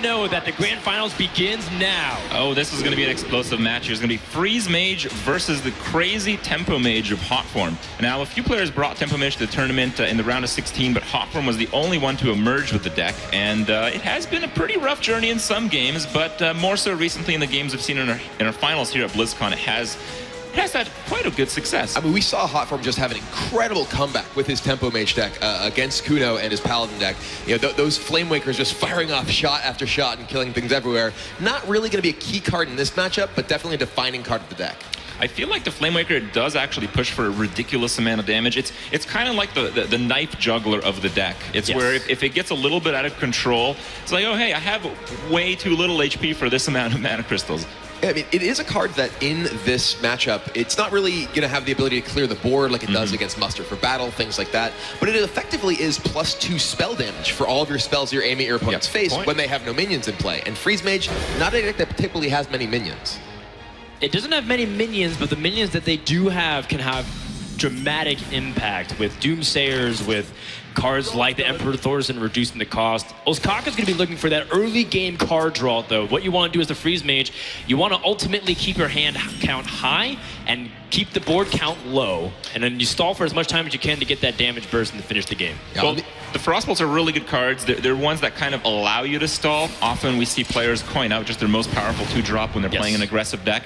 know that the Grand Finals begins now. Oh, this is going to be an explosive match. There's going to be Freeze Mage versus the crazy Tempo Mage of Hotform. Now, a few players brought Tempo Mage to the tournament in the round of 16, but Hotform was the only one to emerge with the deck, and it has been a pretty rough journey in some games, but more so recently in the games we've seen in our finals here at BlizzCon, it has had quite a good success. I mean, we saw Hotform just have an incredible comeback with his Tempo Mage deck against Kuno and his Paladin deck. You know, those Flamewakers just firing off shot after shot and killing things everywhere. Not really going to be a key card in this matchup, but definitely a defining card of the deck. I feel like the Flamewaker does actually push for a ridiculous amount of damage. It's kind of like the knife juggler of the deck. It's where if it gets a little bit out of control, it's like, oh hey, I have way too little HP for this amount of mana crystals. I mean, it is a card that in this matchup, it's not really going to have the ability to clear the board like it does against Muster for Battle, things like that, but it effectively is +2 spell damage for all of your spells you're aiming at your opponent's face when they have no minions in play. And Freeze Mage, not a deck that typically has many minions. It doesn't have many minions, but the minions that they do have can have dramatic impact with Doomsayers, with cards like the Emperor Thorson reducing the cost. Ostkaka is going to be looking for that early game card draw, though. What you want to do as the Freeze Mage, you want to ultimately keep your hand count high and keep the board count low, and then you stall for as much time as you can to get that damage burst and to finish the game. Well, the Frostbolts are really good cards. They're ones that kind of allow you to stall. Often we see players coin out just their most powerful 2-drop when they're playing an aggressive deck.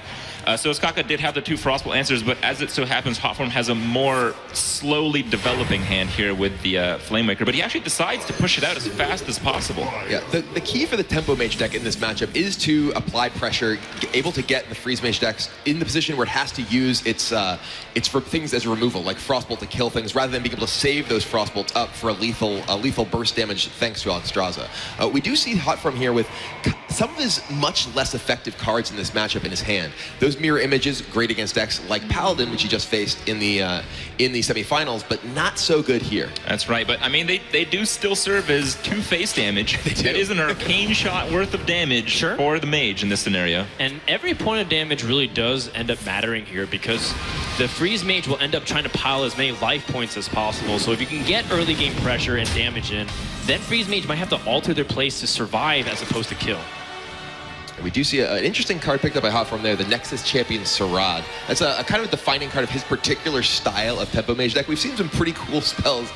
So Ostkaka did have the 2 Frostbolt answers, but as it so happens, Hotform has a more slowly developing hand here with the Flamemaker, but he actually decides to push it out as fast as possible. Yeah, the key for the Tempo Mage deck in this matchup is to apply pressure, able to get the Freeze Mage decks in the position where it has to use its for things as a removal, like Frostbolt to kill things, rather than being able to save those Frostbolts up for a lethal burst damage thanks to Alexstrasza. We do see Hotform here with some of his much less effective cards in this matchup in his hand. Those mirror images, great against decks like Paladin, which he just faced in the semifinals, but not so good here. That's right, but I mean, they do still serve as 2 face damage. That is an arcane shot worth of damage for the mage in this scenario. And every point of damage really does end up mattering here, because the Freeze Mage will end up trying to pile as many life points as possible. So if you can get early game pressure and damage in, then Freeze Mage might have to alter their plays to survive as opposed to kill. We do see an interesting card picked up by Hotform there, the Nexus Champion Sarad. That's a kind of defining card of his particular style of Tempo Mage deck. We've seen some pretty cool spells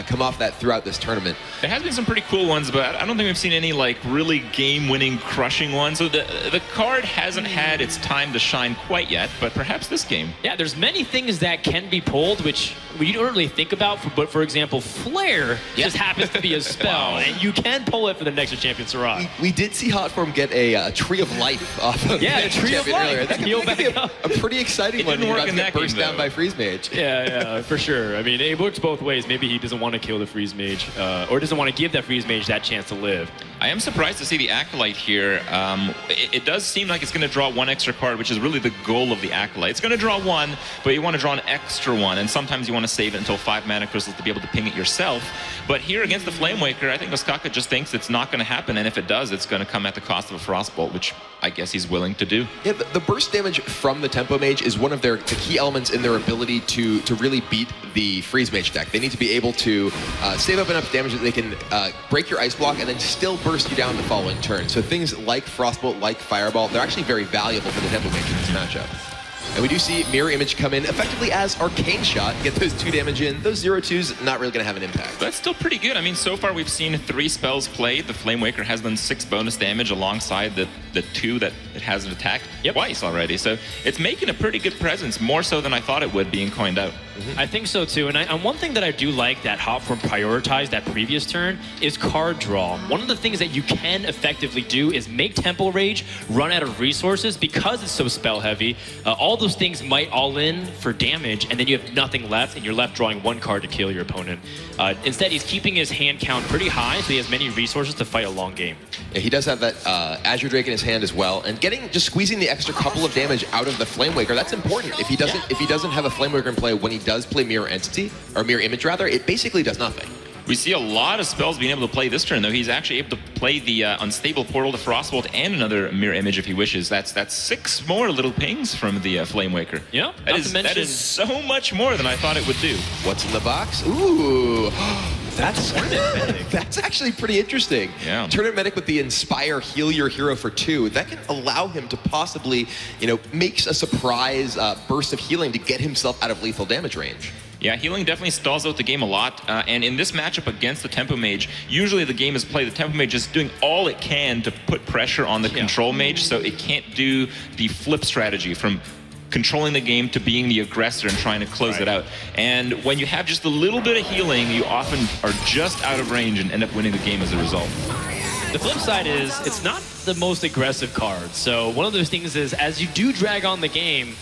come off that throughout this tournament. There has been some pretty cool ones, but I don't think we've seen any like really game-winning, crushing ones. So the card hasn't had its time to shine quite yet, but perhaps this game. Yeah, there's many things that can be pulled, which you don't really think about, but for example, Flare just happens to be a spell, and you can pull it for the Nexus Champion Sarad. We did see Hotform get a Tree of Life off of the Tree of Life earlier. That could be a pretty exciting one. Didn't work in that game, burst down by Freeze Mage. Yeah, for sure. I mean, it works both ways. Maybe he doesn't want to kill the Freeze Mage, or doesn't want to give that Freeze Mage that chance to live. I am surprised to see the Acolyte here. It does seem like it's going to draw 1 extra card, which is really the goal of the Acolyte. It's going to draw 1, but you want to draw an extra 1, and sometimes you want to save it until 5 mana crystals to be able to ping it yourself. But here against the Flamewaker, I think Ostkaka just thinks it's not going to happen, and if it does, it's going to come at the cost of a Frostbolt, which I guess he's willing to do. Yeah, the burst damage from the Tempo Mage is one of the key elements in their ability to really beat the Freeze Mage deck. They need to be able to save up enough damage that they can break your Ice Block and then still burst you down the following turn. So things like Frostbolt, like Fireball, they're actually very valuable for the Tempo Mage in this matchup. And we do see Mirror Image come in effectively as Arcane Shot, get those 2 damage in. Those 0/2s not really going to have an impact. That's still pretty good. I mean, so far we've seen 3 spells played. The Flamewaker has done 6 bonus damage alongside the 2 that it hasn't attacked twice already. So it's making a pretty good presence, more so than I thought it would being coined out. I think so too, and one thing that I do like that Hotform prioritized that previous turn is card draw. One of the things that you can effectively do is make Tempo Rage run out of resources because it's so spell heavy. All those things might all in for damage, and then you have nothing left, and you're left drawing 1 card to kill your opponent. Instead, he's keeping his hand count pretty high, so he has many resources to fight a long game. Yeah, he does have that Azure Drake in his hand as well, and just squeezing the extra couple of damage out of the Flamewaker, that's important. If he doesn't have a Flamewaker in play when he does play Mirror Entity, or Mirror Image rather, it basically does nothing. We see a lot of spells being able to play this turn, though. He's actually able to play the Unstable Portal to Frostbolt and another Mirror Image if he wishes. That's 6 more little pings from the Flamewaker. Yeah, that is so much more than I thought it would do. What's in the box? Ooh. That's actually pretty interesting. Yeah. Tournament Medic with the Inspire, heal your hero for 2. That can allow him to possibly, make a surprise burst of healing to get himself out of lethal damage range. Yeah, healing definitely stalls out the game a lot, and in this matchup against the Tempo Mage, usually the game is played, the Tempo Mage is doing all it can to put pressure on the Control Mage, so it can't do the flip strategy from controlling the game to being the aggressor and trying to close it out. And when you have just a little bit of healing, you often are just out of range and end up winning the game as a result. The flip side is, it's not the most aggressive card. So one of those things is, as you do drag on the game,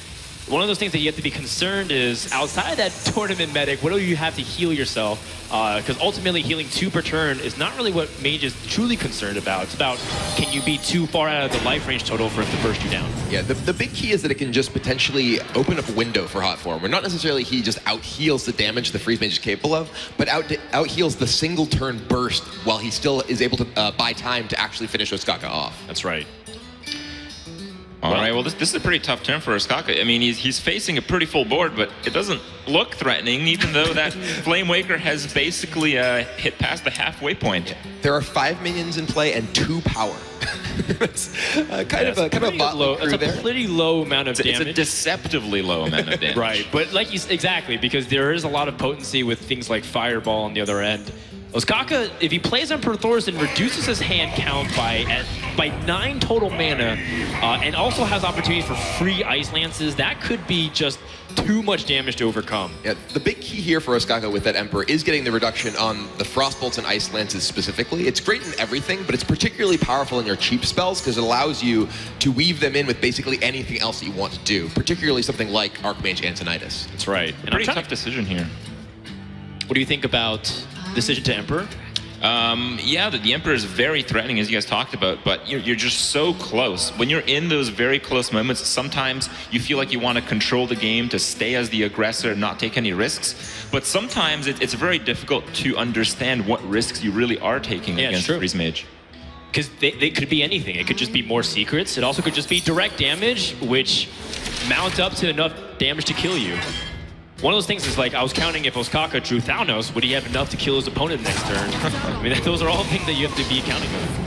one of those things that you have to be concerned is, outside that Tournament Medic, what do you have to heal yourself? Because ultimately, healing 2 per turn is not really what Mage is truly concerned about. It's about, can you be too far out of the life range total for it to burst you down? Yeah, the big key is that it can just potentially open up a window for Hotform, where not necessarily he just out-heals the damage the Freeze Mage is capable of, but out-heals the single turn burst while he still is able to buy time to actually finish Ostkaka off. That's right. All right, well, this is a pretty tough turn for Ostkaka. I mean, he's facing a pretty full board, but it doesn't look threatening, even though that Flame Waker has basically hit past the halfway point. There are 5 minions in play and 2 power. It's kind of a low. That's a pretty low amount of damage. It's a deceptively low amount of damage. Right, but like exactly, because there is a lot of potency with things like Fireball on the other end. Ostkaka, if he plays Emperor Thorson, reduces his hand count by 9 total mana, and also has opportunities for free Ice Lances. That could be just too much damage to overcome. Yeah, the big key here for Ostkaka with that Emperor is getting the reduction on the Frostbolts and Ice Lances specifically. It's great in everything, but it's particularly powerful in your cheap spells because it allows you to weave them in with basically anything else that you want to do, particularly something like Archmage Antonidas. That's right. And pretty tough decision here. What do you think about decision to Emperor? Yeah, the Emperor is very threatening, as you guys talked about, but you're just so close. When you're in those very close moments, sometimes you feel like you want to control the game to stay as the aggressor and not take any risks, but sometimes it's very difficult to understand what risks you really are taking against Freeze Mage. Because they could be anything. It could just be more secrets. It also could just be direct damage, which mount up to enough damage to kill you. One of those things is like, I was counting if Ostkaka drew Thanos, would he have enough to kill his opponent next turn? I mean, those are all things that you have to be accounting of.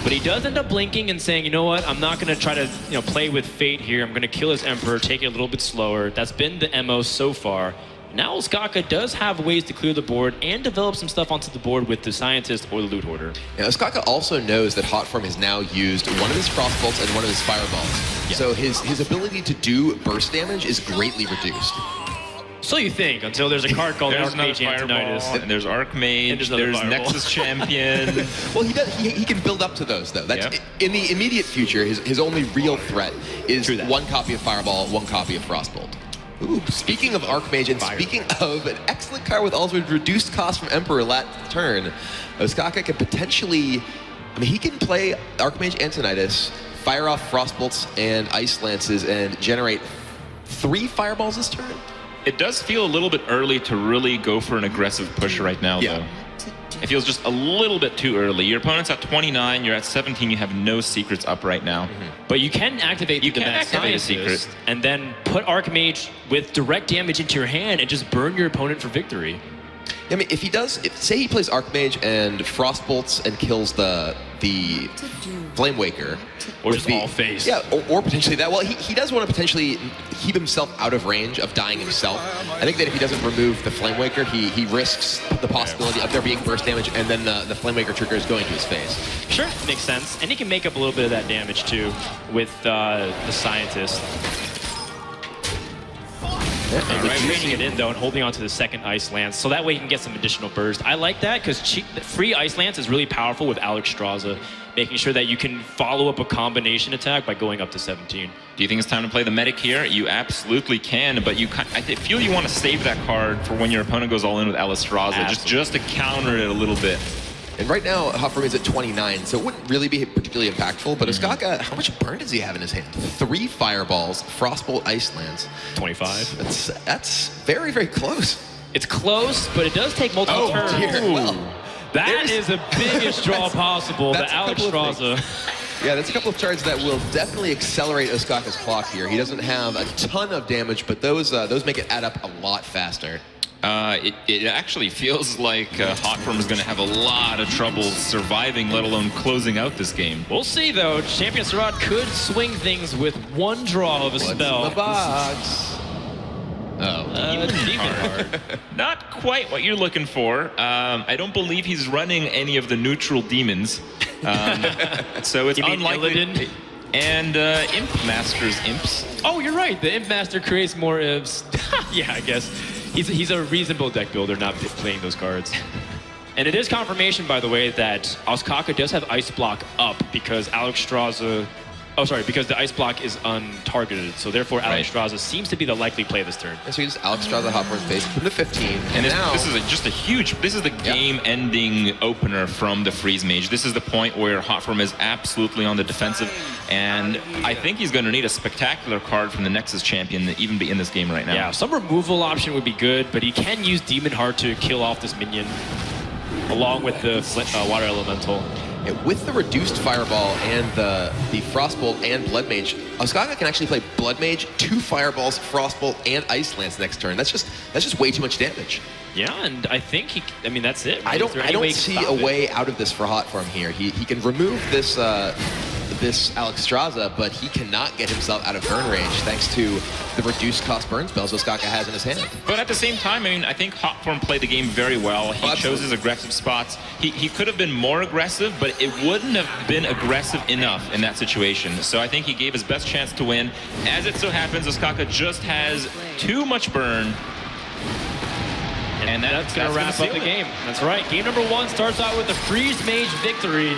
But he does end up blinking and saying, you know what, I'm not going to try to play with fate here. I'm going to kill his Emperor, take it a little bit slower. That's been the MO so far. Now Ostkaka does have ways to clear the board and develop some stuff onto the board with the Scientist or the Loot Hoarder. Yeah, Ostkaka also knows that Hotform has now used one of his Frostbolts and one of his Fireballs. Yeah. So his ability to do burst damage is greatly reduced. So you think, until there's a card called Archmage Antonidas. And there's Archmage, and there's Nexus Champion. Well, he can build up to those, though. That's in the immediate future, his only real threat is 1 copy of Fireball, 1 copy of Frostbolt. Ooh, speaking of Archmage, and speaking of an excellent card with also reduced cost from Emperor last turn, Ostkaka can potentially, he can play Archmage Antonidas, fire off Frostbolts and Ice Lances, and generate 3 Fireballs this turn? It does feel a little bit early to really go for an aggressive push right now, though. It feels just a little bit too early. Your opponent's at 29, you're at 17, you have no secrets up right now. But you can activate the Scientist and then put Archmage with direct damage into your hand and just burn your opponent for victory. I mean, if he does, say he plays Archmage and Frostbolts and kills the Flame Waker. Or just all face. Yeah, or potentially that. Well, he does want to potentially keep himself out of range of dying himself. I think that if he doesn't remove the Flame Waker, he risks the possibility of there being burst damage and then the Flame Waker trigger is going to his face. Sure, makes sense. And he can make up a little bit of that damage too with the Scientist. And retraining it in, though, and holding on to the second Ice Lance, so that way he can get some additional burst. I like that, because free Ice Lance is really powerful with Alex Straza, making sure that you can follow up a combination attack by going up to 17. Do you think it's time to play the Medic here? You absolutely can, but I feel you want to save that card for when your opponent goes all in with Alex Straza, just to counter it a little bit. And right now, Hotform is at 29, so it wouldn't really be particularly impactful. But Ostkaka, how much burn does he have in his hand? 3 Fireballs, Frostbolt, Ice Lance. 25. That's very, very close. It's close, but it does take multiple turns. Dear. Well, that is the biggest draw possible, the Alex Straza. Yeah, that's a couple of charges that will definitely accelerate Ostkaka's clock here. He doesn't have a ton of damage, but those make it add up a lot faster. It actually feels like Hotform is going to have a lot of trouble surviving, let alone closing out this game. We'll see, though. Champion Sarad could swing things with one draw of a spell. What's in the box? Demon Heart. Not quite what you're looking for. I don't believe he's running any of the neutral demons. So it's unlikely. Illidan? And Imp Master's Imps. Oh, you're right. The Imp Master creates more Imps. Yeah, I guess. He's a reasonable deck builder, not playing those cards. And it is confirmation, by the way, that Ostkaka does have Ice Block up because Alexstrasza... Oh, sorry, because the Ice Block is untargeted. So therefore, Alexstrasza seems to be the likely play this turn. And so he just Alexstrasza Hotform's base, put him to 15. And now... this is just a huge... This is the game-ending opener from the Freeze Mage. This is the point where Hotform is absolutely on the defensive. And I think he's going to need a spectacular card from the Nexus champion to even be in this game right now. Yeah, some removal option would be good, but he can use Demon Heart to kill off this minion, along with the Water Elemental. With the reduced Fireball and the Frostbolt and Blood Mage, Ostkaka can actually play Blood Mage, 2 Fireballs, Frostbolt, and Ice Lance next turn. That's just way too much damage. Yeah, and I think I mean, that's it. I don't see a way out of this for Hotform here. He can remove this this Alexstrasza, but he cannot get himself out of burn range thanks to the reduced cost burn spells Ostkaka has in his hand. But at the same time, I mean, I think Hotform played the game very well. He chose his aggressive spots. He could have been more aggressive, but it wouldn't have been aggressive enough in that situation. So I think he gave his best chance to win. As it so happens, Ostkaka just has too much burn. And that's going to wrap up the game. That's right. Game number 1 starts out with a Freeze Mage victory.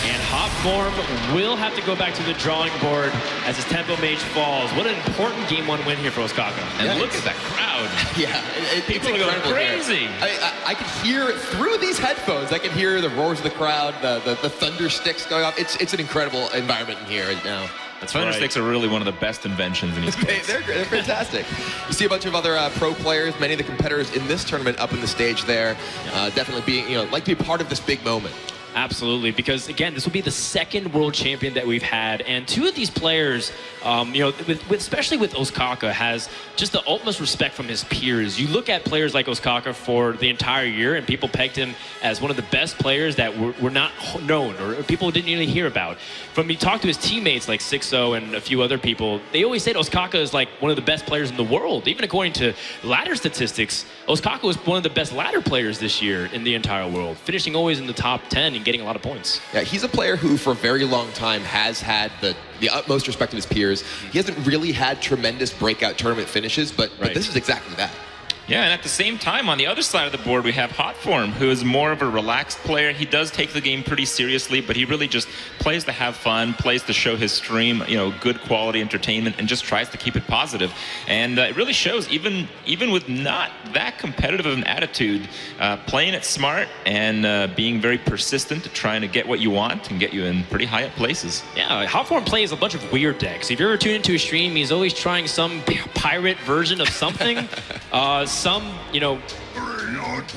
And Hotform will have to go back to the drawing board as his Tempo Mage falls. What an important Game 1 win here for Ostkaka. And look at that crowd. Yeah, People are going crazy. I could hear through these headphones. I can hear the roars of the crowd, the thunder sticks going off. It's an incredible environment in here right now. Thunder sticks are really one of the best inventions in esports. They're fantastic. You see a bunch of other pro players, many of the competitors in this tournament up in the stage there, definitely being, like to be part of this big moment. Absolutely, because again, this will be the second world champion that we've had, and 2 of these players, especially with Ostkaka, has just the utmost respect from his peers. You look at players like Ostkaka for the entire year, and people pegged him as one of the best players that were not known or people didn't really hear about. From he talked to his teammates like 6-0 and a few other people, they always said Ostkaka is like one of the best players in the world. Even according to ladder statistics, Ostkaka was one of the best ladder players this year in the entire world, finishing always in the top 10 and getting a lot of points. Yeah, he's a player who for a very long time has had the utmost respect of his peers. He hasn't really had tremendous breakout tournament finishes, but this is exactly that. Yeah, and at the same time, on the other side of the board, we have Hotform, who is more of a relaxed player. He does take the game pretty seriously, but he really just plays to have fun, plays to show his stream, good quality entertainment, and just tries to keep it positive. And it really shows, even with not that competitive of an attitude, playing it smart and being very persistent, trying to get what you want and get you in pretty high up places. Yeah, Hotform plays a bunch of weird decks. If you ever tune into a stream, he's always trying some pirate version of something. Some,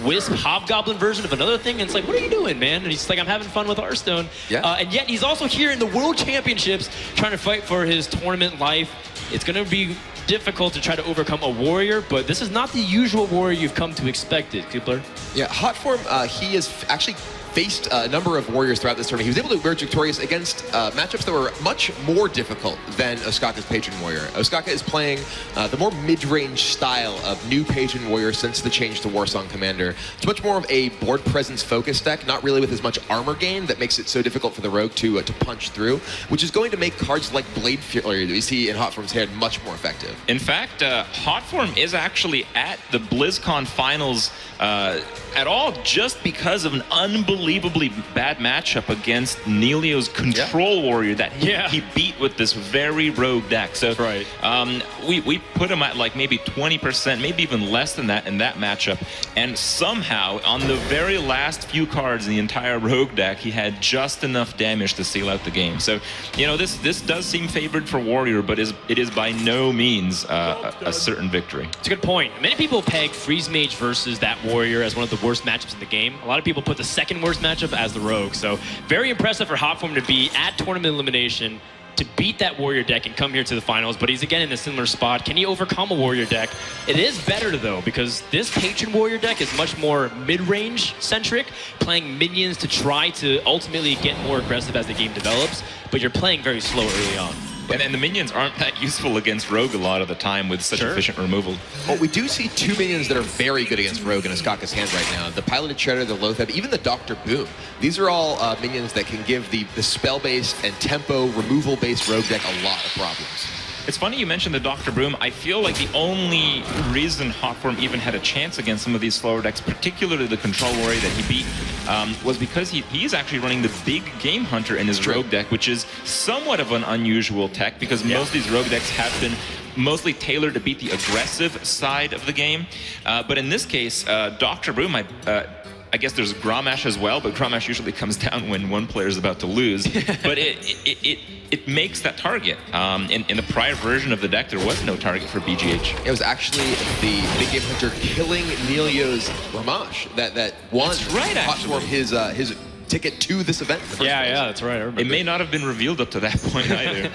Wisp Hobgoblin version of another thing, and it's like, what are you doing, man? And he's like, I'm having fun with Hearthstone. Yeah. And yet he's also here in the World Championships trying to fight for his tournament life. It's going to be difficult to try to overcome a warrior, but this is not the usual warrior you've come to expect it, Kipler. Yeah, Hotform, he has actually faced a number of warriors throughout this tournament. He was able to emerge victorious against matchups that were much more difficult than Ostkaka's Patron Warrior. Ostkaka is playing the more mid-range style of new Patron Warrior since the change to Warsong Commander. It's much more of a board presence focused deck, not really with as much armor gain that makes it so difficult for the rogue to punch through, which is going to make cards like Blade Fury that we see in Hotform's hand much more effective. In fact, Hotform is actually at the BlizzCon finals at all just because of an unbelievably bad matchup against Nelio's Control Warrior that he beat with this very rogue deck. So we put him at like maybe 20%, maybe even less than that in that matchup. And somehow, on the very last few cards in the entire rogue deck, he had just enough damage to seal out the game. So, this does seem favored for Warrior, but it is by no means a certain victory. It's a good point. Many people peg Freeze Mage versus that Warrior as one of the worst matchups in the game. A lot of people put the second worst matchup as the Rogue. So very impressive for Hotform to be at tournament elimination, to beat that Warrior deck and come here to the finals, but he's again in a similar spot. Can he overcome a Warrior deck? It is better though, because this Patron Warrior deck is much more mid-range centric, playing minions to try to ultimately get more aggressive as the game develops, but you're playing very slow early on. And the minions aren't that useful against Rogue a lot of the time with such efficient removal. Well, we do see two minions that are very good against Rogue in Ostkaka's hand right now. The Piloted Shredder, the Lotheb, even the Dr. Boom. These are all minions that can give the spell-based and tempo removal-based Rogue deck a lot of problems. It's funny you mentioned the Dr. Boom. I feel like the only reason Hotform even had a chance against some of these slower decks, particularly the Control Warrior that he beat, was because he's actually running the Big Game Hunter in his Rogue deck, which is somewhat of an unusual tech because most of these Rogue decks have been mostly tailored to beat the aggressive side of the game. But in this case, Dr. Boom, I guess there's Grommash as well, but Grommash usually comes down when one player is about to lose. But it makes that target. In the prior version of the deck, there was no target for BGH. It was actually the Big Game Hunter killing Nelio's Grommash that won Hotform his ticket to this event. Yeah, that's right. I remember. It may not have been revealed up to that point either.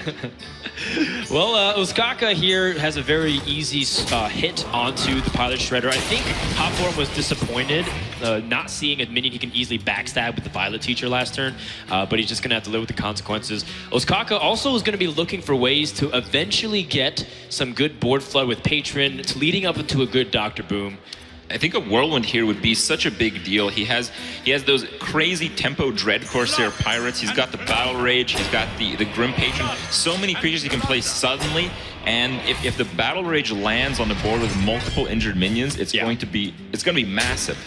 Well, Ostkaka here has a very easy hit onto the Pilot Shredder. I think Hotform was disappointed not seeing a minion he can easily backstab with the Violet Teacher last turn, but he's just going to have to live with the consequences. Ostkaka also is going to be looking for ways to eventually get some good board flood with Patron, leading up into a good Dr. Boom. I think a Whirlwind here would be such a big deal. He has those crazy tempo Dread Corsair Pirates. He's got the Battle Rage. He's got the Grim Patron. So many creatures he can play suddenly. And if the Battle Rage lands on the board with multiple injured minions, it's going to be massive.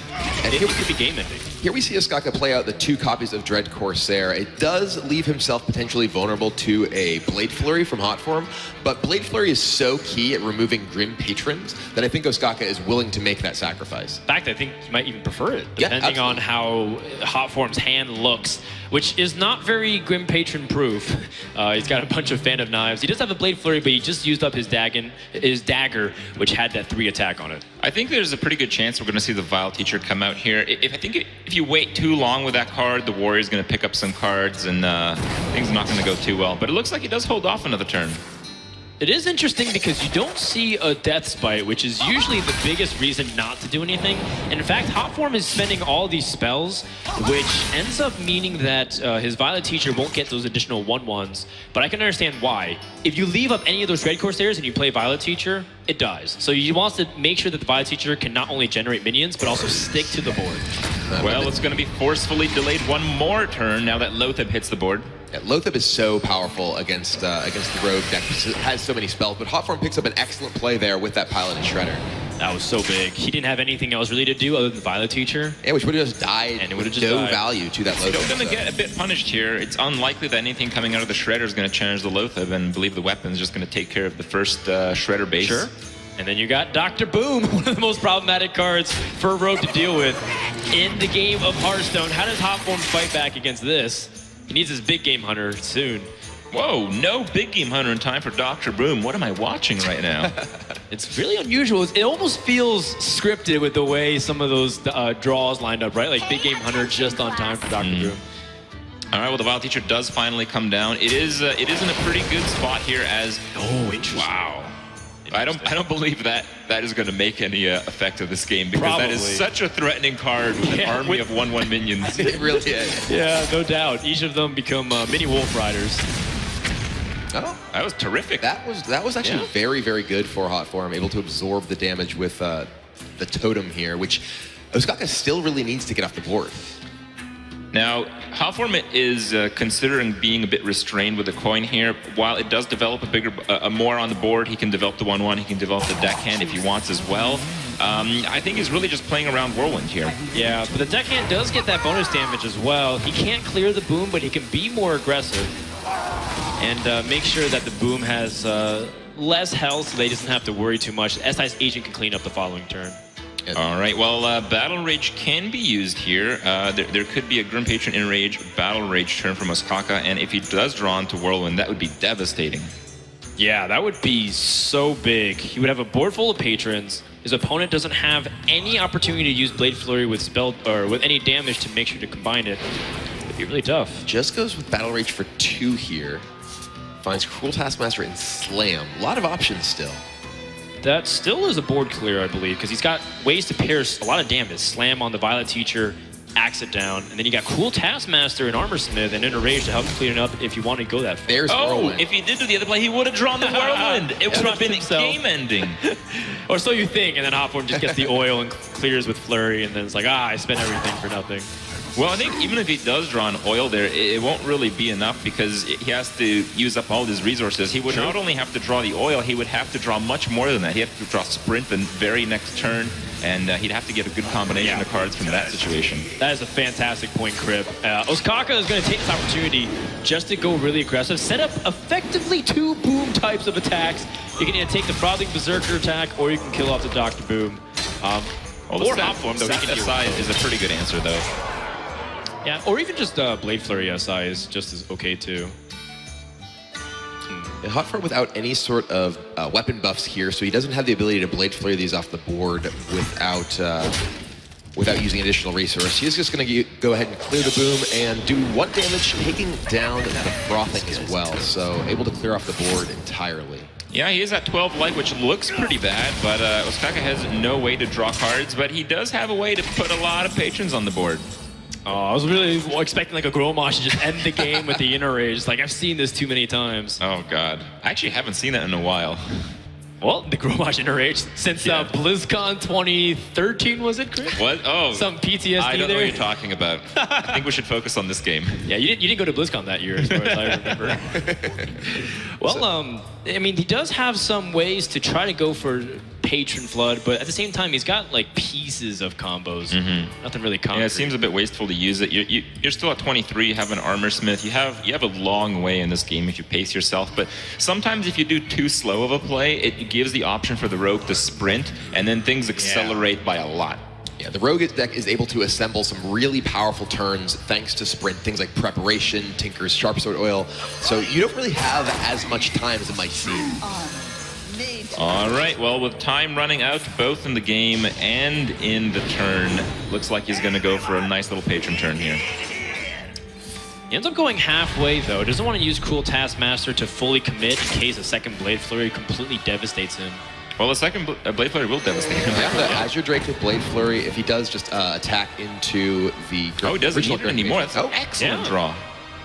And it could be game ending. Here we see Ostkaka play out the two copies of Dread Corsair. It does leave himself potentially vulnerable to a Blade Flurry from Hotform, but Blade Flurry is so key at removing Grim Patrons that I think Ostkaka is willing to make that sacrifice. In fact, I think he might even prefer it, depending on how Hotform's hand looks, which is not very Grim Patron proof. He's got a bunch of Fan of Knives. He does have a Blade Flurry, but he just used up his dagger, which had that 3 attack on it. I think there's a pretty good chance we're going to see the Vile Teacher come out here. If you wait too long with that card, the Warrior's going to pick up some cards, and things are not going to go too well. But it looks like he does hold off another turn. It is interesting because you don't see a Death Spite, which is usually the biggest reason not to do anything. In fact, Hotform is spending all these spells, which ends up meaning that his Violet Teacher won't get those additional 1/1s, but I can understand why. If you leave up any of those Dread Corsairs and you play Violet Teacher, it dies. So he wants to make sure that the Violet Teacher can not only generate minions, but also stick to the board. Well, it's going to be forcefully delayed one more turn now that Lotheb hits the board. Yeah, Lotheb is so powerful against the Rogue deck because it has so many spells, but Hotform picks up an excellent play there with that Piloted Shredder. That was so big. He didn't have anything else really to do other than Violet Teacher. Yeah, which would have just died, and it would have just no value to that Lotheb. He's going to get a bit punished here. It's unlikely that anything coming out of the Shredder is going to challenge the Lotheb, and I believe the weapon is just going to take care of the first Shredder base. Sure. And then you got Dr. Boom, one of the most problematic cards for Rogue to deal with in the game of Hearthstone. How does Hotform fight back against this? He needs his Big Game Hunter soon. Whoa, no Big Game Hunter in time for Dr. Boom. What am I watching right now? It's really unusual. It almost feels scripted with the way some of those draws lined up, right? Like Big Game Hunter just on time for Dr. Boom. All right, well, the Vile Teacher does finally come down. It is in a pretty good spot here as... Oh, interesting. Wow. I don't believe that is going to make any effect of this game because that is such a threatening card with an army of 1/1 minions. It really is. Yeah, no doubt. Each of them become mini Wolf Riders. Oh, that was terrific. That was actually very, very good for Hotform, able to absorb the damage with the totem here, which Ostkaka still really needs to get off the board. Now, Hotform is considering being a bit restrained with the coin here. While it does develop a more on the board, he can develop the 1/1, he can develop the deckhand if he wants as well. I think he's really just playing around Whirlwind here. Yeah, but the deckhand does get that bonus damage as well. He can't clear the boom, but he can be more aggressive and make sure that the boom has less health so they doesn't have to worry too much. SI's agent can clean up the following turn. All right, well, Battle Rage can be used here. There could be a Grim Patron Enrage Battle Rage turn from Ostkaka, and if he does draw into Whirlwind, that would be devastating. Yeah, that would be so big. He would have a board full of patrons. His opponent doesn't have any opportunity to use Blade Flurry with spell or with any damage to make sure to combine it. It'd be really tough. Just goes with Battle Rage for 2 here. finds Cruel Taskmaster and Slam. A lot of options still. That still is a board clear, I believe, because he's got ways to pierce a lot of damage. Slam on the Violet Teacher, axe it down, and then you got Cruel Taskmaster and Armorsmith and Enrage to help clean it up if you want to go that far. There's Whirlwind. If he did do the other play, he would have drawn the Whirlwind. It would have been game-ending. Or so you think, and then Hotform just gets the oil and clears with Flurry, and then it's like, I spent everything for nothing. Well, I think even if he does draw an oil there, it won't really be enough because he has to use up all his resources. He would not only have to draw the oil, he would have to draw much more than that. He'd have to draw Sprint the very next turn, and he'd have to get a good combination of cards from that situation. That is a fantastic point, Crib. Ostkaka is going to take this opportunity just to go really aggressive, set up effectively 2 Boom types of attacks. You can either take the Frothing Berserker attack, or you can kill off the Dr. Boom. Or Hotform, though, SI is a pretty good answer, though. Yeah, or even just Blade Flurry SI is just as okay, too. And Hotform without any sort of weapon buffs here, so he doesn't have the ability to Blade Flurry these off the board without using additional resource. He's just going to go ahead and clear the Boom and do 1 damage, taking down the Frothing as well, so able to clear off the board entirely. Yeah, he is at 12 life, which looks pretty bad, but Ostkaka has no way to draw cards, but he does have a way to put a lot of patrons on the board. Oh, I was really expecting like a Grommash to just end the game with the Inner Rage. Like, I've seen this too many times. Oh, God. I actually haven't seen that in a while. Well, the Grommash Inner Rage since BlizzCon 2013, was it, Chris? What? Oh. Some PTSD I don't know there? what you're talking about. I think we should focus on this game. Yeah, you didn't go to BlizzCon that year, as far as I remember. Well, I mean, he does have some ways to try to go for Patron Flood, but at the same time, he's got like pieces of combos. Nothing really concrete. Yeah, it seems a bit wasteful to use it. You're still at 23, you have an Armorsmith. You have a long way in this game if you pace yourself, but sometimes if you do too slow of a play, it gives the option for the Rogue to sprint, and then things accelerate by a lot. Yeah, the Rogue deck is able to assemble some really powerful turns thanks to Sprint, things like Preparation, Tinker's Sharp Sword Oil, so you don't really have as much time as it might seem. All right, well, with time running out both in the game and in the turn, looks like he's going to go for a nice little patron turn here. He ends up going halfway, though. Doesn't want to use Cruel Taskmaster to fully commit in case a second Blade Flurry completely devastates him. Well, the second Blade Flurry will devastate him. Yeah, the Azure Drake with Blade Flurry, if he does just attack into the... Oh, he doesn't need it anymore. That's an excellent draw.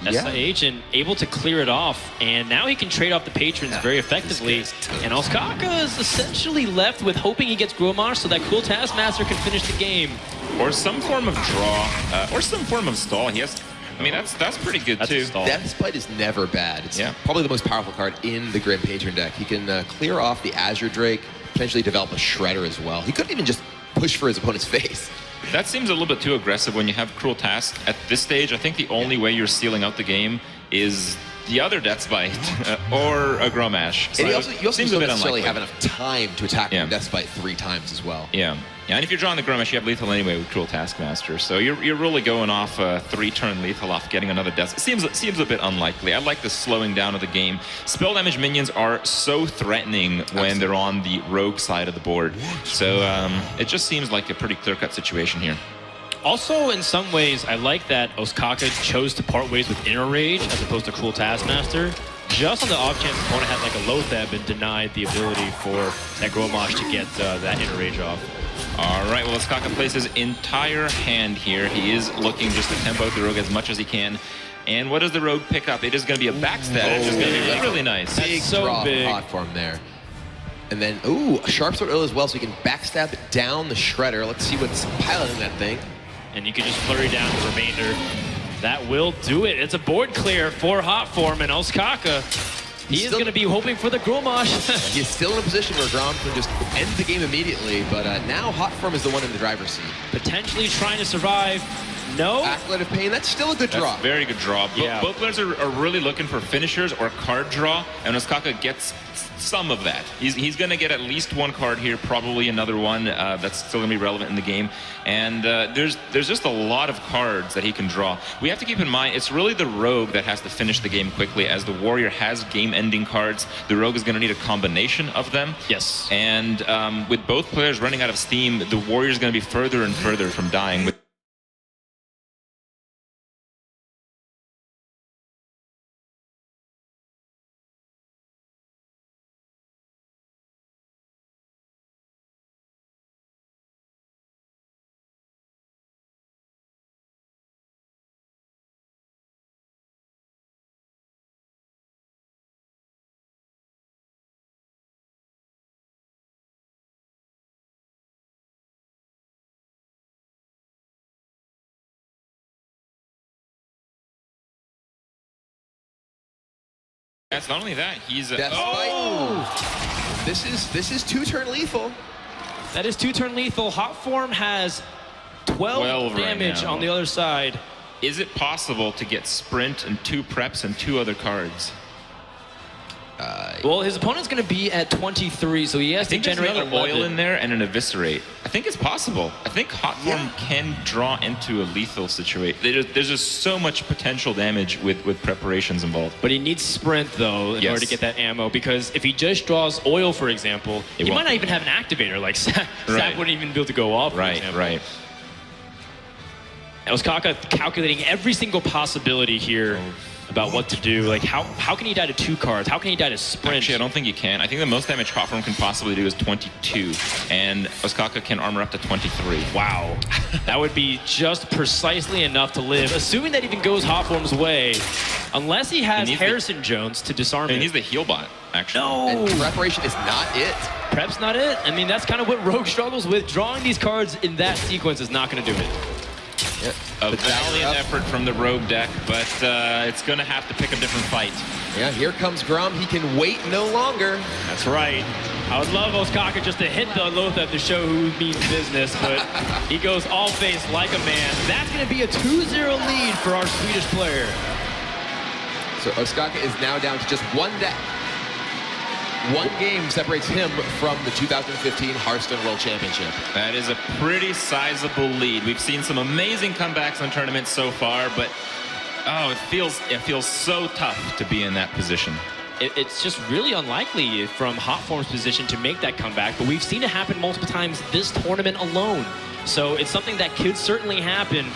SIH and able to clear it off, and now he can trade off the patrons very effectively. And Ostkaka is essentially left with hoping he gets Grommash so that Cruel Taskmaster can finish the game. Or some form of draw, or some form of stall. He has, I mean, that's pretty good too. Deathspite is never bad. It's probably the most powerful card in the Grim Patron deck. He can clear off the Azure Drake, potentially develop a Shredder as well. He couldn't even just push for his opponent's face. That seems a little bit too aggressive when you have Cruel Task. At this stage, I think the only way you're sealing out the game is the other Deathspite or a Grommash. So and you also don't necessarily have enough time to attack Deathspite 3 times as well. Yeah, and if you're drawing the Grommash, you have lethal anyway with Cruel Taskmaster. So you're really going off a 3-turn lethal off getting another Death. It seems a bit unlikely. I like the slowing down of the game. Spell damage minions are so threatening when they're on the rogue side of the board. So it just seems like a pretty clear-cut situation here. Also, in some ways, I like that Ostkaka chose to part ways with Inner Rage as opposed to Cruel Taskmaster. Just on the off chance the opponent had like a Lotheb and denied the ability for that Grommash to get that Inner Rage off. All right, well, Ostkaka plays his entire hand here. He is looking just to tempo out the Rogue as much as he can. And what does the Rogue pick up? It is going to be a backstab. It's just going to be really nice. Big draw Hotform there. And then, a Sharp Sword Oil as well, so you can backstab down the Shredder. Let's see what's piloting that thing. And you can just flurry down the remainder. That will do it. It's a board clear for Hotform, and Ostkaka, he is going to be hoping for the Grommash. He's still in a position where Grom can just end the game immediately, but now Hotform is the one in the driver's seat. Potentially trying to survive. No. Acolyte of Pain, that's still a good draw. Very good draw. Both players are really looking for finishers or card draw, and Ostkaka gets some of that. He's going to get at least 1 card here, probably another one that's still going to be relevant in the game. And there's just a lot of cards that he can draw. We have to keep in mind, it's really the Rogue that has to finish the game quickly. As the Warrior has game-ending cards, the Rogue is going to need a combination of them. Yes. And with both players running out of steam, the Warrior is going to be further and further from dying. That's not only that, he's This is 2-turn lethal. That is 2-turn lethal. Hotform has 12 damage right now. on the other side. Is it possible to get sprint and 2 preps and 2 other cards? Well, his opponent's going to be at 23, so he has to generate another oil in there and an eviscerate. I think it's possible. I think Hotform can draw into a lethal situation. There's just so much potential damage with preparations involved. But he needs sprint, though, in order to get that ammo, because if he just draws oil, for example, he might not even have an activator. Like, Sap wouldn't even be able to go off, for example. Right. Ostkaka calculating every single possibility here about what to do. Like, how can he die to 2 cards? How can he die to sprint? Actually, I don't think you can. I think the most damage Hotform can possibly do is 22, and Ostkaka can armor up to 23. Wow. That would be just precisely enough to live, assuming that even goes Hotform's way, unless he has Harrison Jones to disarm him. And he's the heal bot, actually. No! And preparation is not it. Prep's not it. I mean, that's kind of what Rogue struggles with. Drawing these cards in that sequence is not going to do it. A valiant effort from the Rogue deck, but it's going to have to pick a different fight. Yeah, here comes Grom. He can wait no longer. That's right. I would love Ostkaka just to hit the Lothar to show who means business, but he goes all face like a man. That's going to be a 2-0 lead for our Swedish player. So Ostkaka is now down to just 1 deck. 1 game separates him from the 2015 Hearthstone World Championship. That is a pretty sizable lead. We've seen some amazing comebacks in tournaments so far, but it feels so tough to be in that position. It's just really unlikely from Hotform's position to make that comeback, but we've seen it happen multiple times this tournament alone. So it's something that could certainly happen.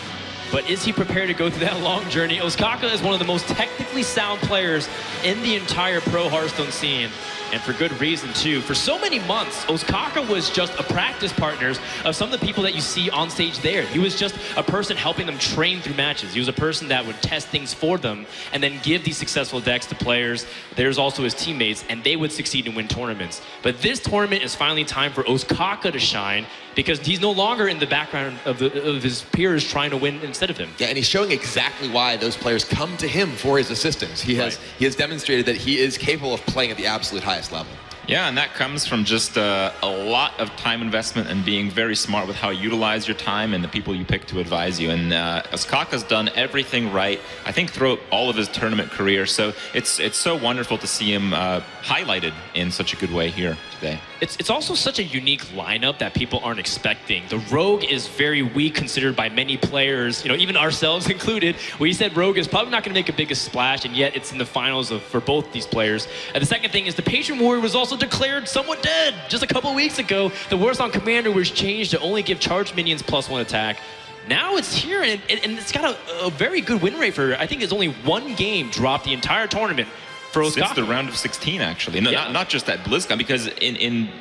But is he prepared to go through that long journey? Ostkaka is one of the most technically sound players in the entire pro Hearthstone scene. And for good reason, too. For so many months, Ostkaka was just a practice partner of some of the people that you see on stage there. He was just a person helping them train through matches. He was a person that would test things for them and then give these successful decks to players. There's also his teammates, and they would succeed and win tournaments. But this tournament is finally time for Ostkaka to shine, because he's no longer in the background of his peers trying to win instead of him. Yeah, and he's showing exactly why those players come to him for his assistance. He has demonstrated that he is capable of playing at the absolute highest level. Yeah, and that comes from just a lot of time investment and being very smart with how you utilize your time and the people you pick to advise you. And Ostkaka's done everything right, I think, throughout all of his tournament career. So it's so wonderful to see him highlighted in such a good way here today. It's also such a unique lineup that people aren't expecting. The Rogue is very weak considered by many players, even ourselves included. We said Rogue is probably not going to make a biggest splash, and yet it's in the finals for both these players. And the second thing is the Patron Warrior was also declared somewhat dead. Just a couple of weeks ago, the Warsong Commander was changed to only give charged minions +1 attack. Now it's here, and it's got a very good win rate for, I think it's only 1 game dropped the entire tournament for Ostkaka. Since the round of 16, actually. No, not just at BlizzCon, because in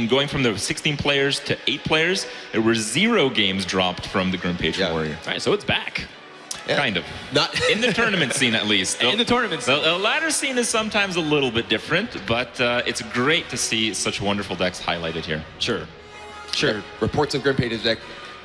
going from the 16 players to 8 players, there were 0 games dropped from the Grim Patron Warrior. Right, so it's back. Yeah. Kind of. Not in the tournament scene, at least. In the tournament scene. The ladder scene is sometimes a little bit different, but it's great to see such wonderful decks highlighted here. Sure. Reports of Grim Patron's deck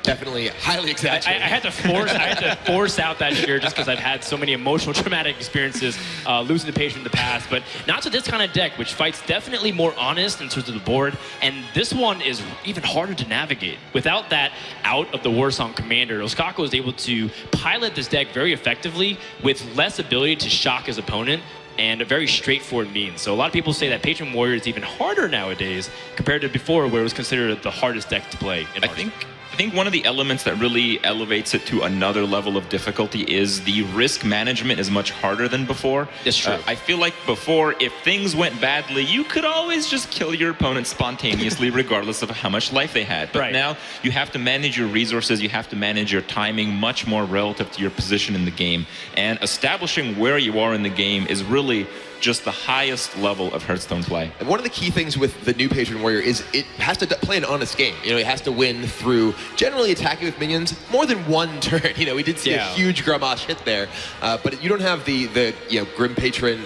definitely highly exaggerated. I had to force out that share just because I've had so many emotional, traumatic experiences losing the patient in the past. But not to this kind of deck, which fights definitely more honest in terms of the board. And this one is even harder to navigate. Without that out of the Warsong Commander, Ostkaka was able to pilot this deck very effectively with less ability to shock his opponent and a very straightforward means. So a lot of people say that Patron Warrior is even harder nowadays compared to before, where it was considered the hardest deck to play in Hearthstone. I think one of the elements that really elevates it to another level of difficulty is the risk management is much harder than before. That's true. I feel like before, if things went badly, you could always just kill your opponent spontaneously, regardless of how much life they had. But now you have to manage your resources, you have to manage your timing much more relative to your position in the game. And establishing where you are in the game is really just the highest level of Hearthstone play. And one of the key things with the new Patron Warrior is it has to play an honest game. It has to win through generally attacking with minions more than 1 turn. We did see a huge Grommash hit there, but you don't have the Grim Patron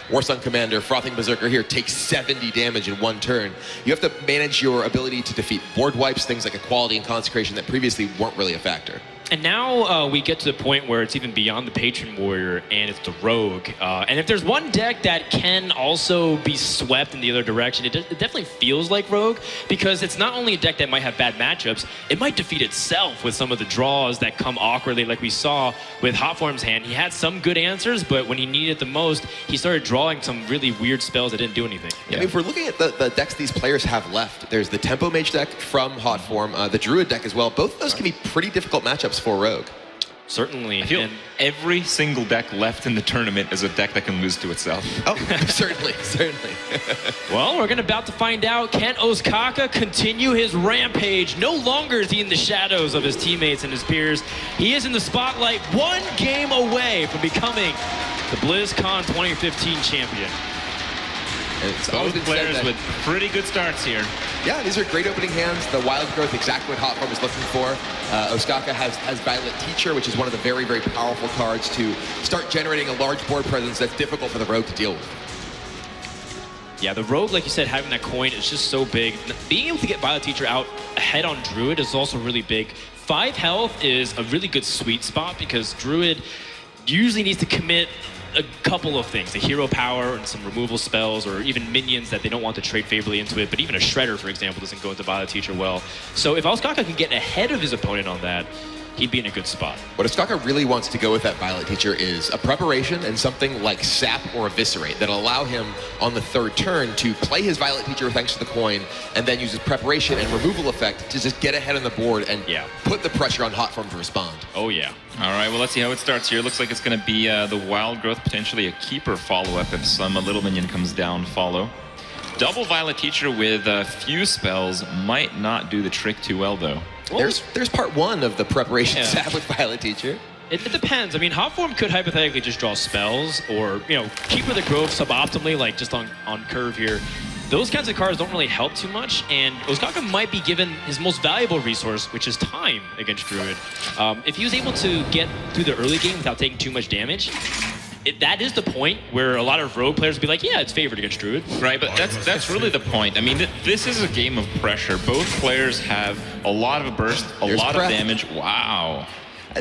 Warsong Commander, Frothing Berserker here take 70 damage in 1 turn. You have to manage your ability to defeat board wipes, things like Equality and Consecration that previously weren't really a factor. And now we get to the point where it's even beyond the Patron Warrior and it's the Rogue. And if there's one deck that can also be swept in the other direction, it definitely feels like Rogue, because it's not only a deck that might have bad matchups, it might defeat itself with some of the draws that come awkwardly, like we saw with Hotform's hand. He had some good answers, but when he needed it the most, he started drawing some really weird spells that didn't do anything. Yeah. I mean, if we're looking at the decks these players have left, there's the Tempo Mage deck from Hotform, the Druid deck as well. Both of those can be pretty difficult matchups for Rogue. Certainly. I feel and every single deck left in the tournament is a deck that can lose to itself. Oh, certainly. well, we're about to find out. Can Ostkaka continue his rampage? No longer is he in the shadows of his teammates and his peers. He is in the spotlight, one game away from becoming the BlizzCon 2015 champion. And it's always Both been said players that, with pretty good starts here. yeah, these are great opening hands. The Wild Growth, exactly what Hotform is looking for. Ostkaka has Violet Teacher, which is one of the very, very powerful cards to start generating a large board presence that's difficult for the Rogue to deal with. Yeah, the Rogue, like you said, having that coin is just so big. Being able to get Violet Teacher out ahead on Druid is also really big. 5 health is a really good sweet spot because Druid usually needs to commit a couple of things, a hero power and some removal spells, or even minions that they don't want to trade favorably into it. But even a Shredder, for example, doesn't go into Violet Teacher well. So if Ostkaka can get ahead of his opponent on that, he'd be in a good spot. What Ostkaka really wants to go with that Violet Teacher is a preparation and something like Sap or Eviscerate that'll allow him on the 3rd turn to play his Violet Teacher thanks to the coin, and then use his preparation and removal effect to just get ahead on the board and put the pressure on Hotform to respond. Oh yeah. All right, well, let's see how it starts here. Looks like it's going to be the Wild Growth, potentially a Keeper follow-up if some Little Minion comes down follow. Double Violet Teacher with a few spells might not do the trick too well, though. Well, there's part 1 of the preparation Sap with Violet Teacher. It depends. I mean, Hotform could hypothetically just draw spells, or, Keeper the Grove suboptimally, like just on curve here. Those kinds of cards don't really help too much, and Ostkaka might be given his most valuable resource, which is time against Druid. If he was able to get through the early game without taking too much damage, that is the point where a lot of Rogue players would be like, yeah, it's favored against Druid. Right, but that's really the point. I mean, this is a game of pressure. Both players have a lot of burst, a lot of damage. Wow.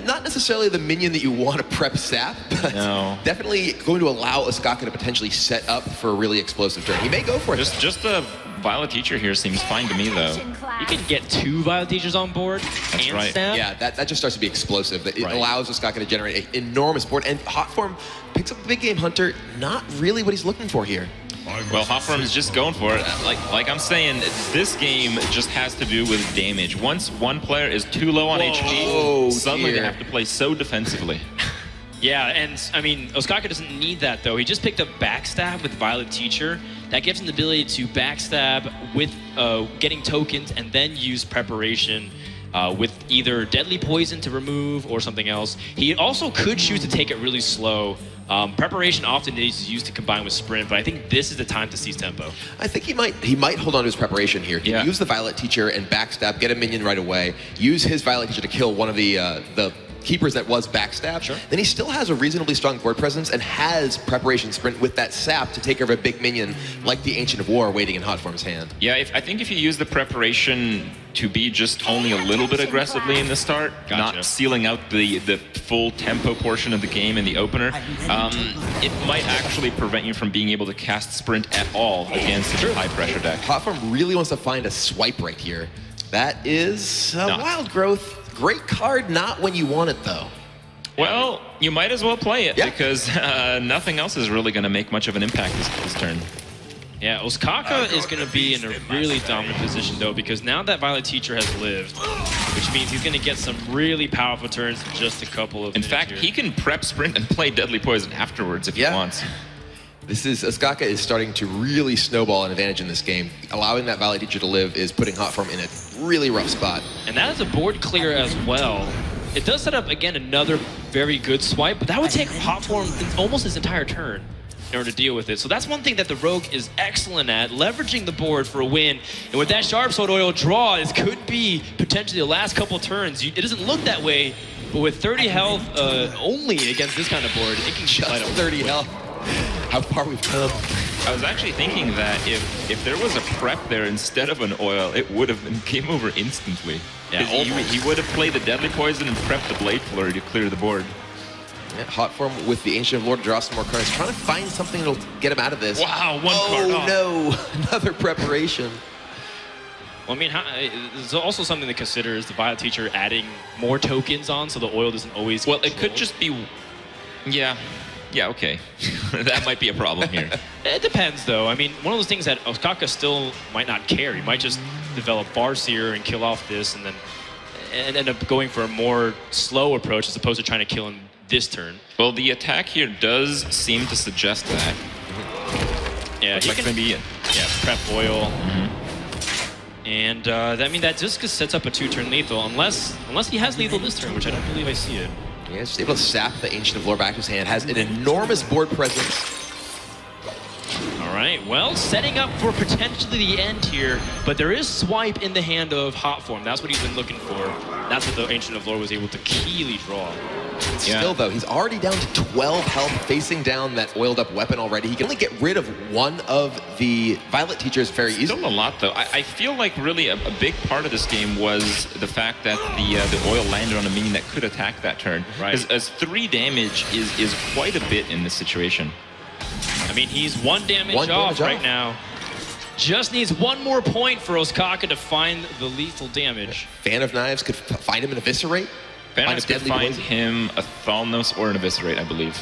Not necessarily the minion that you want to prep Sap, but definitely going to allow Ostkaka to potentially set up for a really explosive turn. He may go for it. Just a Violet Teacher here seems fine to me, though. You can get 2 Violet Teachers on board. That's right. Stab. Yeah, that just starts to be explosive. It allows Ostkaka to generate an enormous board, and Hotform picks up the Big Game Hunter, not really what he's looking for here. Well, Hotform is just going for it. Like I'm saying, this game just has to do with damage. Once one player is too low on HP, suddenly they have to play so defensively. Yeah, and I mean, Ostkaka doesn't need that, though. He just picked up Backstab with Violet Teacher. That gives him the ability to backstab with getting tokens and then use preparation with either Deadly Poison to remove or something else. He also could choose to take it really slow. Preparation often is used to combine with Sprint, but I think this is the time to seize tempo. I think he might hold on to his preparation here. He use the Violet Teacher and backstab, get a minion right away, use his Violet Teacher to kill one of the keepers that was backstab. Sure. Then he still has a reasonably strong board presence and has preparation Sprint with that Sap to take care of a big minion like the Ancient of War waiting in Hotform's hand. Yeah, I think if you use the preparation to be just only a little bit aggressively in the start, not sealing out the full tempo portion of the game in the opener, it might actually prevent you from being able to cast Sprint at all against a high pressure deck. Hotform really wants to find a swipe right here. That is Wild Growth. Great card, not when you want it, though. Well, you might as well play it because nothing else is really going to make much of an impact this turn. Yeah, Ostkaka is going to be in a really dominant position, though, because now that Violet Teacher has lived, which means he's going to get some really powerful turns in just a couple of minutes. In fact, he can prep Sprint and play Deadly Poison afterwards if he wants. Ostkaka is starting to really snowball an advantage in this game. Allowing that Violet Teacher to live is putting Hotform in a really rough spot. And that is a board clear as well. It does set up, again, another very good swipe, but that would take Hotform almost his entire turn in order to deal with it. So that's one thing that the Rogue is excellent at, leveraging the board for a win. And with that Sharp Sword Oil draw, this could be potentially the last couple turns. It doesn't look that way, but with 30 health only against this kind of board, it can just light up 30 health. How far we've come. I was actually thinking that if there was a prep there instead of an oil, it would have been game over instantly. Yeah, he would have played the Deadly Poison and prepped the Blade Flurry to clear the board. Yeah, Hotform with the Ancient of Lord to draw some more cards, trying to find something that'll get him out of this. Wow, one card off. Oh no, another preparation. Well, I mean, there's also something to consider is the Bio Teacher adding more tokens on so the oil doesn't always Well, it could just be... Yeah, okay. That might be a problem here. It depends, though. I mean, one of those things that Ostkaka still might not care. He might just develop Farseer and kill off this and then end up going for a more slow approach as opposed to trying to kill him this turn. Well, the attack here does seem to suggest that. Yeah, Looks like it's gonna be it. Yeah, prep oil. And I mean, that just sets up a 2-turn lethal, unless he has lethal this turn, which I don't believe I see it. Yeah, just able to sap the Ancient of Lore back to his hand. Has an enormous board presence. All right, well, setting up for potentially the end here, but there is swipe in the hand of Hotform. That's what he's been looking for. That's what the Ancient of Lore was able to keenly draw. Still, though, he's already down to 12 health, facing down that oiled up weapon already. He can only get rid of one of the Violet Teachers very easily. Still a lot, though. I feel like really a big part of this game was the fact that the oil landed on a minion that could attack that turn. Right. As 3 damage is quite a bit in this situation. I mean, he's 1 damage off right now. Just needs 1 more point for Ostkaka to find the lethal damage. Fan of Knives could find him an Eviscerate. Thanos could find him a Thalnos or an Eviscerate, I believe.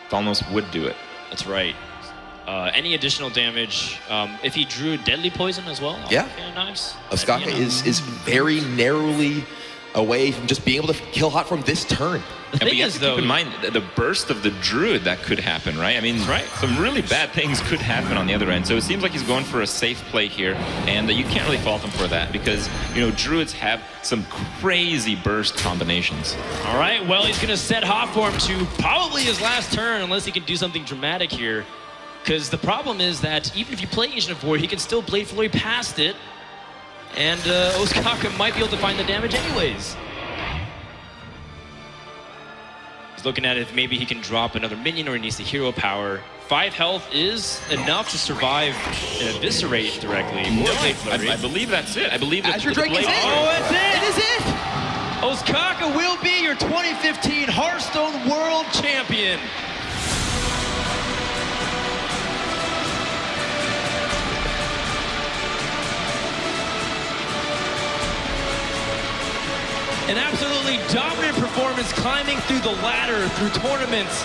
Thalnos would do it. That's right. Any additional damage, if he drew Deadly Poison as well? Yeah. Fan of Knives? Ostkaka is very narrowly away from just being able to kill Hotform this turn. The thing is, though, keep in mind the burst of the Druid that could happen, right? I mean, some really bad things could happen on the other end. So it seems like he's going for a safe play here, and you can't really fault him for that because, you know, Druids have some crazy burst combinations. All right, well, he's going to set Hotform to probably his last turn unless he can do something dramatic here. Because the problem is that even if you play Ancient of War, he can still Blade Flurry past it, and Ostkaka might be able to find the damage anyways. Looking at it, if maybe he can drop another minion or he needs the hero power. 5 health is enough to survive and eviscerate directly. I believe that's it. I believe that Azure Drake is it. Oh, that's it! It is it! Ostkaka will be your 2015 Hearthstone World Champion. An absolutely dominant performance, climbing through the ladder, through tournaments,